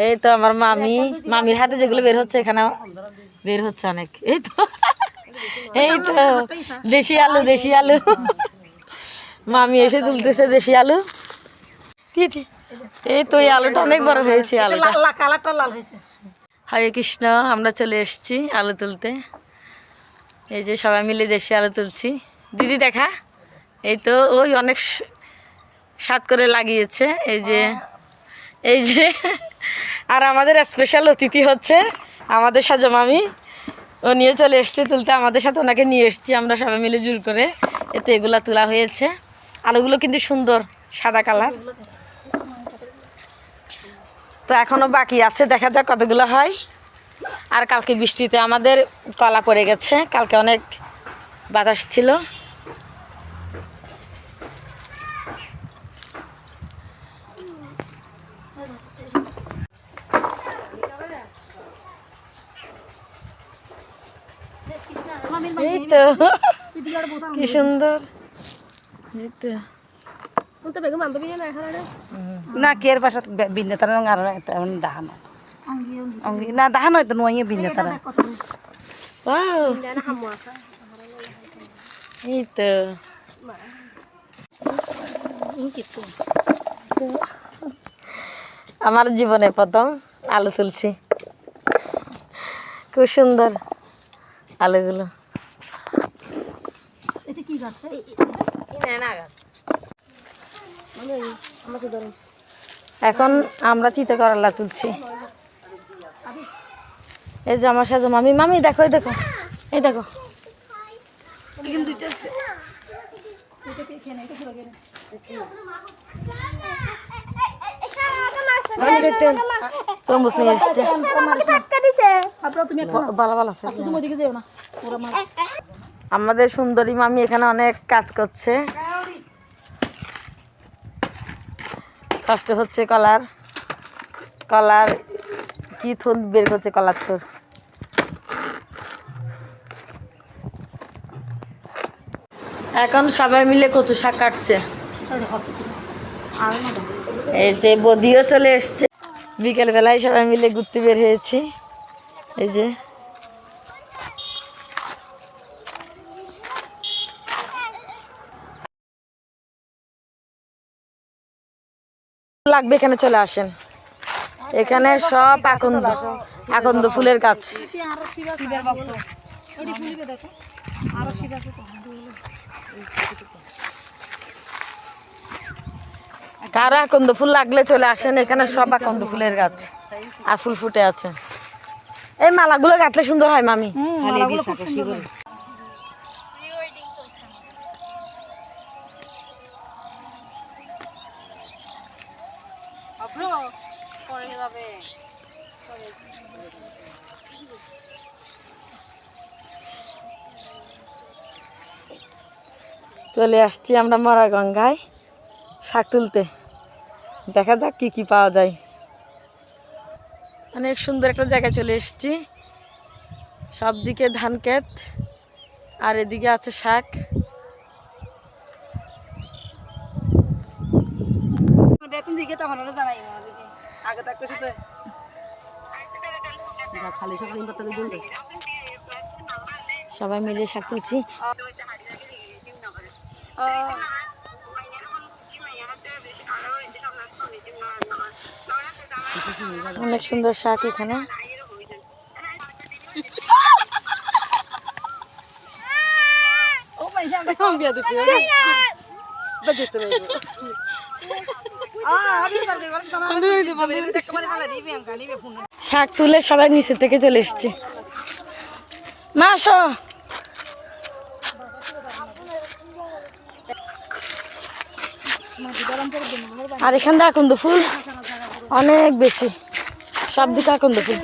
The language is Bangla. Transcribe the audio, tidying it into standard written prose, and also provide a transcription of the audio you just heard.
এই তো আমার মামির হাতে যেগুলো বের হচ্ছে, এখানে বের হচ্ছে অনেক। এই তো দেশি আলু মামি এসে তুলতেছে দেশি আলু। এই তো এই আলুটা অনেক বড় হয়েছে, আলুটা কালারটা লাল হয়েছে। হরে কৃষ্ণ, আমরা চলে এসেছি আলু তুলতে। এই যে সবাই মিলে দেশি আলু তুলছি। দিদি দেখা, এই তো ওই অনেক স্বাদ করে লাগিয়েছে। এই যে আর আমাদের স্পেশাল অতিথি হচ্ছে আমাদের সাজো মামি, ও নিয়ে চলে এসছে তুলতে, আমাদের সাথে ওনাকে নিয়ে এসছি আমরা সবাই মিলে জোর করে। এতে এগুলা তোলা হয়েছে। আলুগুলো কিন্তু সুন্দর সাদা কালার। তো এখনো বাকি আছে, দেখা যাক কতগুলো হয়। আর কালকে বৃষ্টিতে আমাদের কলা পড়ে গেছে, কালকে অনেক বাতাস ছিল। এই তো কি সুন্দর। না কের পাশে বিন্দেতার আর দাহানো অঙ্গি না দাহানো হয়তো নয় বিন্দেতারা। এই তো আমার জীবনে প্রথম আলু তুলছি, খুব সুন্দর আলুগুলো। এখন আমরা তিতে করলা তুলছি। এই যে আমার সাজো মামি দেখো, এই দেখো, এই দেখো। তরমুজ নিয়ে এসছে। আমাদের সুন্দরী মামি এখানে অনেক কাজ করছে, কষ্ট হচ্ছে। কলার কি থন বের করছে, কলার থর। এখন সবাই মিলে কচু শাক কাটছে। এই যে বদিও চলে এসছে। বিকেল বেলায় সবাই মিলে ঘুরতে বের হয়েছি। এই যে লাগবে, এখানে চলে আসেন। এখানে সব আকন্দ ফুলের গাছ। কারো আকন্দ ফুল লাগলে চলে আসেন, এখানে সব আকন্দ ফুলের গাছ আর ফুল ফুটে আছে। এই মালাগুলো গাঁথলে সুন্দর হয় মামি। চলে আসছি আমরা মরা গঙ্গায় শাক তুলতে, দেখা যাক কি কি পাওয়া যায়। অনেক সুন্দর একটা জায়গায় চলে এসেছি, সব দিকে ধান ক্ষেত আর এদিকে আছে শাক। সবাই মিলে শাক তুলছি। অনেক সুন্দর শাক এখানে। শাক তুলে সবাই নিচে থেকে চলে এসছে। মা আসো। আর এখানটা আকন্দ ফুল অনেক বেশি, সব দিকে আকন্দ ফুল।